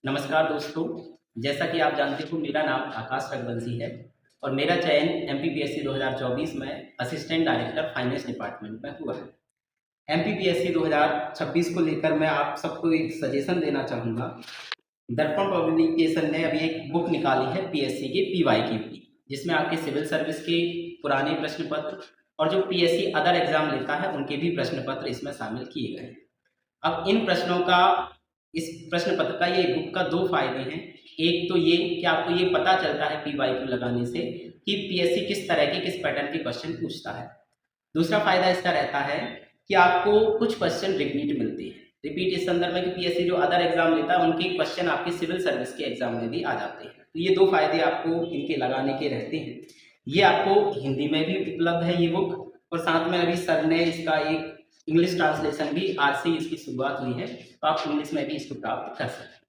नमस्कार दोस्तों, जैसा कि आप जानते हो मेरा नाम आकाश रघुवंशी है और मेरा चयन एमपीपीएससी 2024 में असिस्टेंट डायरेक्टर फाइनेंस डिपार्टमेंट में हुआ है। एमपीपीएससी 2026 को लेकर मैं आप सबको एक सजेशन देना चाहूँगा। दर्पण पब्लिकेशन ने अभी एक बुक निकाली है पीएससी की पीवाईक्यू की, जिसमें आपके सिविल सर्विस के पुराने प्रश्न पत्र और जो पीएससी अदर एग्जाम लेता है उनके भी प्रश्न पत्र इसमें शामिल किए गए हैं। अब इन प्रश्नों का इस प्रश्न पत्र का ये बुक का दो फायदे हैं। एक तो ये कि आपको ये पता चलता है पीवाईक्यू लगाने से कि पीएससी किस तरह के किस पैटर्न के क्वेश्चन पूछता है। दूसरा फायदा इसका रहता है कि आपको कुछ क्वेश्चन रिपीट मिलते हैं। रिपीट इस संदर्भ में कि पीएससी जो अदर एग्जाम लेता है उनके क्वेश्चन आपके सिविल सर्विस के एग्जाम में भी आ जाते हैं। तो ये दो फायदे आपको इनके लगाने के रहते हैं। ये आपको हिंदी में भी उपलब्ध है ये बुक, और साथ में अभी सर ने इसका एक इंग्लिश ट्रांसलेशन भी आज से इसकी शुरुआत हुई है, तो आप इंग्लिश में भी इसको प्राप्त कर सकते हैं।